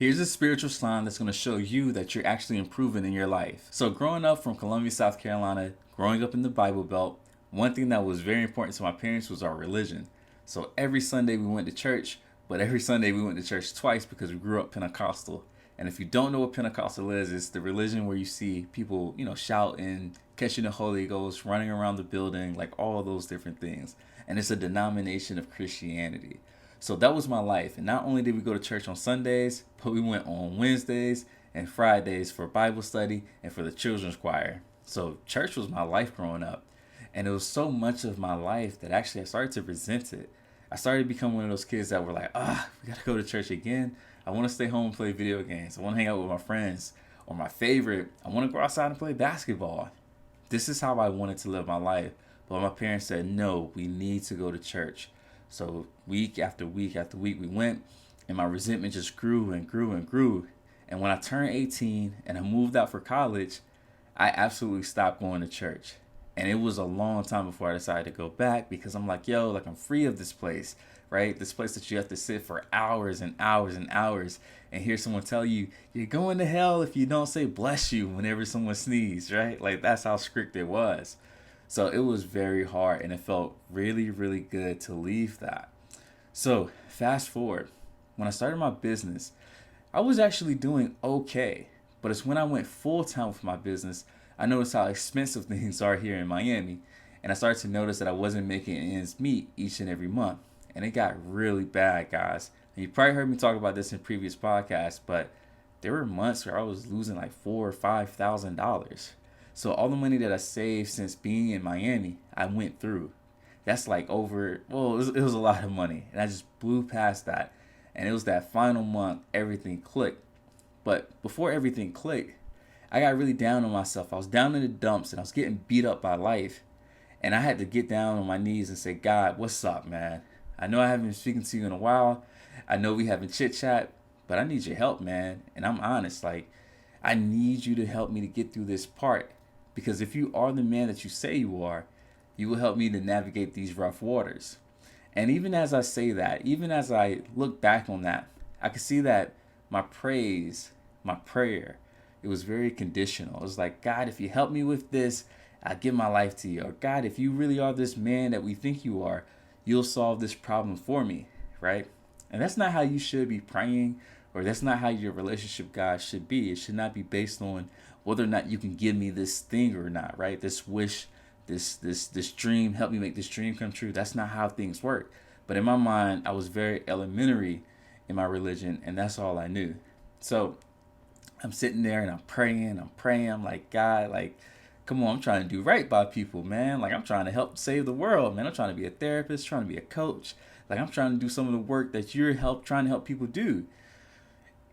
Here's a spiritual sign that's going to show you that you're actually improving in your life. So, growing up from Columbia, South Carolina, growing up in the Bible Belt, one thing that was very important to my parents was our religion. So, every Sunday we went to church, but every Sunday we went to church twice because we grew up Pentecostal. And if you don't know what Pentecostal is, it's the religion where you see people, shouting, catching the Holy Ghost, running around the building, like all those different things. And it's a denomination of Christianity. So that was my life. And not only did we go to church on Sundays, but we went on Wednesdays and Fridays for Bible study and for the children's choir. So church was my life growing up. And it was so much of my life that actually I started to resent it. I started to become one of those kids that were like, we got to go to church again. I want to stay home and play video games. I want to hang out with my friends. Or my favorite, I want to go outside and play basketball. This is how I wanted to live my life. But my parents said, no, we need to go to church. So week after week after week we went, and my resentment just grew and grew and grew. And when I turned 18 and I moved out for college, I absolutely stopped going to church. And it was a long time before I decided to go back because I'm like, I'm free of this place, right? This place that you have to sit for hours and hours and hours and hear someone tell you, you're going to hell if you don't say bless you whenever someone sneezes, right? Like that's how strict it was. So it was very hard and it felt really, really good to leave that. So fast forward, when I started my business, I was actually doing okay. But it's when I went full time with my business, I noticed how expensive things are here in Miami. And I started to notice that I wasn't making ends meet each and every month. And it got really bad, guys. And you probably heard me talk about this in previous podcasts, but there were months where I was losing like $4,000 or $5,000. So all the money that I saved since being in Miami, I went through. That's like it was a lot of money. And I just blew past that. And it was that final month, everything clicked. But before everything clicked, I got really down on myself. I was down in the dumps and I was getting beat up by life. And I had to get down on my knees and say, God, what's up, man? I know I haven't been speaking to you in a while. I know we haven't chit chat, but I need your help, man. And I'm honest, like, I need you to help me to get through this part. Because if you are the man that you say you are, you will help me to navigate these rough waters. And even as I say that, even as I look back on that, I can see that my praise, my prayer, it was very conditional. It was like, God, if you help me with this, I'll give my life to you. Or God, if you really are this man that we think you are, you'll solve this problem for me, right? And that's not how you should be praying, or that's not how your relationship with God should be. It should not be based on whether or not you can give me this thing or not, right? This wish, this dream, help me make this dream come true. That's not how things work. But in my mind, I was very elementary in my religion, and that's all I knew. So I'm sitting there and I'm praying. I'm like, God, like, come on, I'm trying to do right by people, man. Like, I'm trying to help save the world, man. I'm trying to be a therapist, trying to be a coach. Like, I'm trying to do some of the work that you're trying to help people do.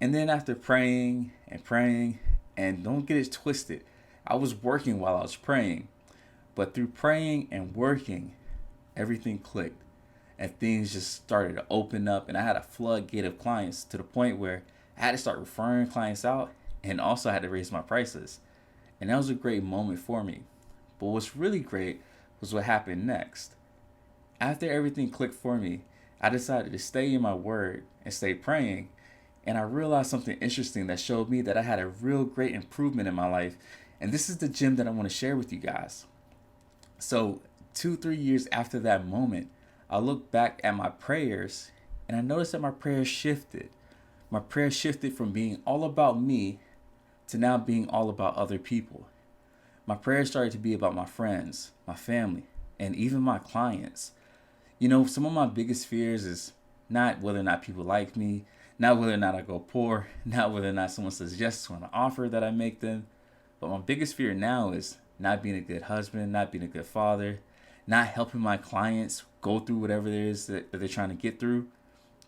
And then after praying and praying, and don't get it twisted, I was working while I was praying. But through praying and working, everything clicked. And things just started to open up. And I had a floodgate of clients to the point where I had to start referring clients out and also had to raise my prices. And that was a great moment for me. But what's really great was what happened next. After everything clicked for me, I decided to stay in my word and stay praying. And I realized something interesting that showed me that I had a real great improvement in my life. And this is the gem that I want to share with you guys. So 2-3 years after that moment, I look back at my prayers and I noticed that my prayers shifted. My prayers shifted from being all about me to now being all about other people. My prayers started to be about my friends, my family, and even my clients. Some of my biggest fears is not whether or not people like me, not whether or not I go poor, not whether or not someone says yes to an offer that I make them. But my biggest fear now is not being a good husband, not being a good father, not helping my clients go through whatever it is that they're trying to get through.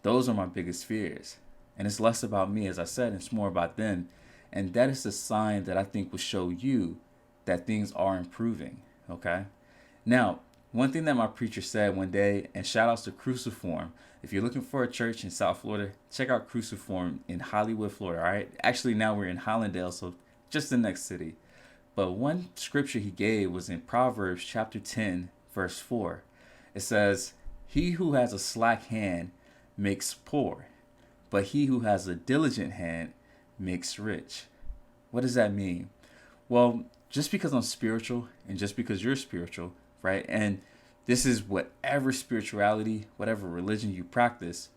Those are my biggest fears. And it's less about me, as I said, it's more about them. And that is a sign that I think will show you that things are improving, okay? Now, one thing that my preacher said one day, and shout outs to Cruciform. If you're looking for a church in South Florida, check out Cruciform in Hollywood, Florida, all right? Actually, now we're in Hollandale, so just the next city. But one scripture he gave was in Proverbs chapter 10, verse 4. It says, he who has a slack hand makes poor, but he who has a diligent hand makes rich. What does that mean? Well, just because I'm spiritual and just because you're spiritual, right? And this is whatever spirituality, whatever religion you practice,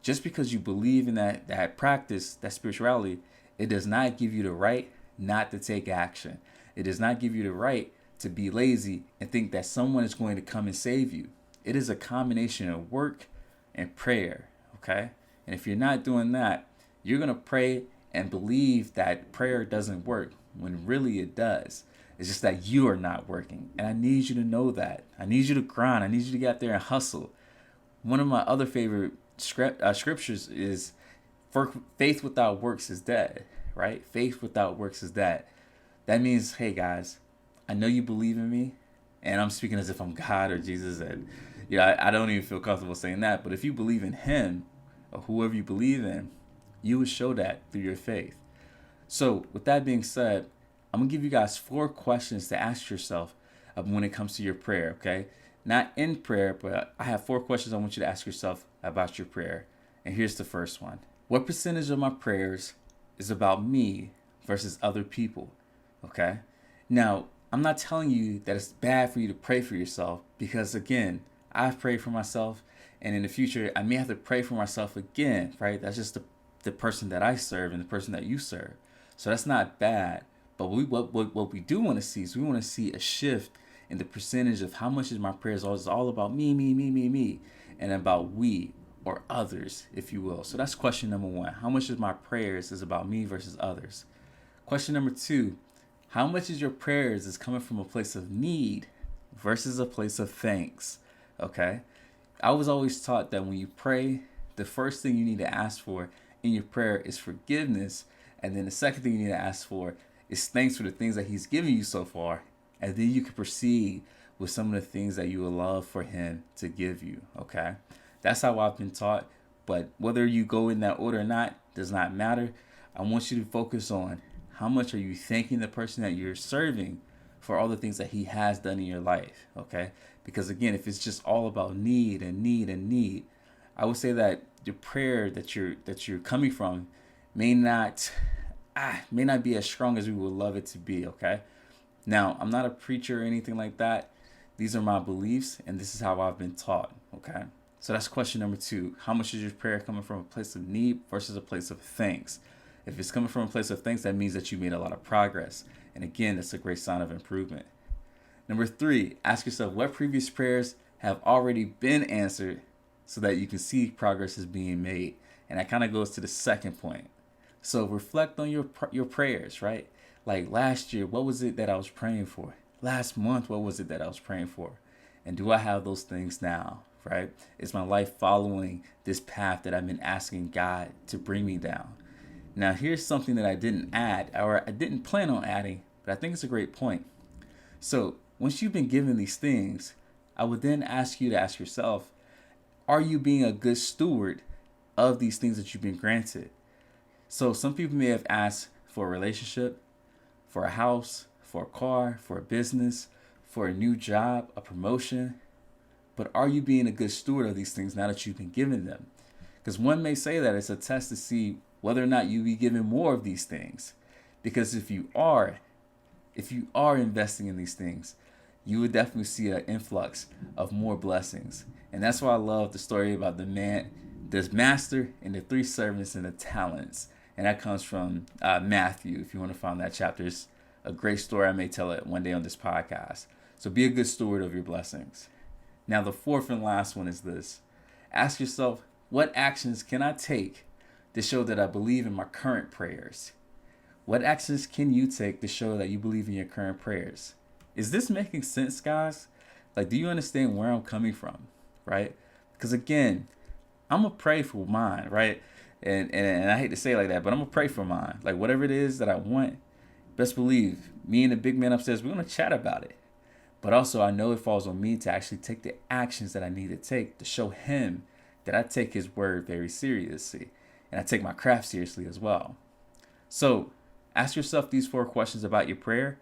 just because you believe in that practice, that spirituality, it does not give you the right not to take action. It does not give you the right to be lazy and think that someone is going to come and save you. It is a combination of work and prayer, okay? And if you're not doing that, you're going to pray and believe that prayer doesn't work when really it does. It's just that you are not working. And I need you to know that. I need you to grind. I need you to get out there and hustle. One of my other favorite scriptures is, for faith without works is dead, right? Faith without works is dead. That means, hey guys, I know you believe in me, and I'm speaking as if I'm God or Jesus, and I don't even feel comfortable saying that. But if you believe in him or whoever you believe in, you would show that through your faith. So with that being said, I'm going to give you guys 4 questions to ask yourself when it comes to your prayer, okay? Not in prayer, but I have 4 questions I want you to ask yourself about your prayer. And here's the first one. What percentage of my prayers is about me versus other people, okay? Now, I'm not telling you that it's bad for you to pray for yourself because, again, I've prayed for myself, and in the future, I may have to pray for myself again, right? That's just the person that I serve and the person that you serve. So that's not bad. But what we do want to see is we want to see a shift in the percentage of how much is my prayers all about me, and about we or others, if you will. So that's question number 1. How much of my prayers is about me versus others? Question number 2, how much is your prayers is coming from a place of need versus a place of thanks? Okay? I was always taught that when you pray, the first thing you need to ask for in your prayer is forgiveness. And then the second thing you need to ask for is thanks for the things that he's given you so far. And then you can proceed with some of the things that you would love for him to give you. Okay? That's how I've been taught. But whether you go in that order or not does not matter. I want you to focus on how much are you thanking the person that you're serving for all the things that he has done in your life. Okay? Because again, if it's just all about need, I would say that the prayer that you're coming from may not be as strong as we would love it to be, okay? Now, I'm not a preacher or anything like that. These are my beliefs, and this is how I've been taught, okay? So that's question number 2. How much is your prayer coming from a place of need versus a place of thanks? If it's coming from a place of thanks, that means that you made a lot of progress. And again, that's a great sign of improvement. Number 3, ask yourself what previous prayers have already been answered so that you can see progress is being made. And that kind of goes to the second point. So reflect on your prayers, right? Like last year, what was it that I was praying for? Last month, what was it that I was praying for? And do I have those things now, right? Is my life following this path that I've been asking God to bring me down? Now, here's something that I didn't add, or I didn't plan on adding, but I think it's a great point. So once you've been given these things, I would then ask you to ask yourself, are you being a good steward of these things that you've been granted? So some people may have asked for a relationship, for a house, for a car, for a business, for a new job, a promotion. But are you being a good steward of these things now that you've been given them? Because one may say that it's a test to see whether or not you be given more of these things. Because if you are investing in these things, you would definitely see an influx of more blessings. And that's why I love the story about the master and the 3 servants and the talents. And that comes from Matthew, if you want to find that chapter. It's a great story. I may tell it one day on this podcast. So be a good steward of your blessings. Now, the 4th and last one is this. Ask yourself, what actions can I take to show that I believe in my current prayers? What actions can you take to show that you believe in your current prayers? Is this making sense, guys? Like, do you understand where I'm coming from, right? Because again, I'm going to pray for mine, right? And I hate to say it like that, but I'm going to pray for mine. Like, whatever it is that I want, best believe, me and the big man upstairs, we're going to chat about it. But also, I know it falls on me to actually take the actions that I need to take to show him that I take his word very seriously. And I take my craft seriously as well. So, ask yourself these 4 questions about your prayer.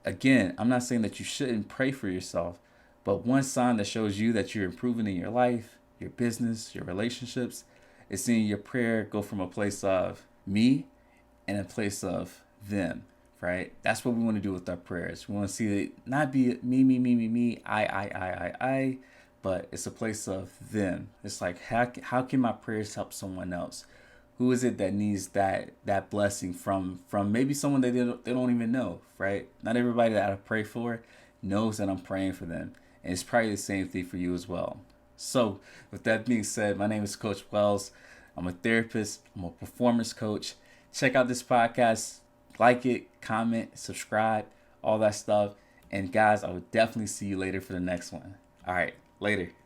Again, I'm not saying that you shouldn't pray for yourself, but one sign that shows you that you're improving in your life, your business, your relationships, It's seeing your prayer go from a place of me and a place of them, right? That's what we want to do with our prayers. We want to see it not be me, I, but it's a place of them. It's like, how can my prayers help someone else? Who is it that needs that blessing from maybe someone that they don't even know, right? Not everybody that I pray for knows that I'm praying for them. And it's probably the same thing for you as well. So with that being said, my name is Coach Wells. I'm a therapist. I'm a performance coach. Check out this podcast. Like it, comment, subscribe, all that stuff. And guys, I will definitely see you later for the next one. All right, later.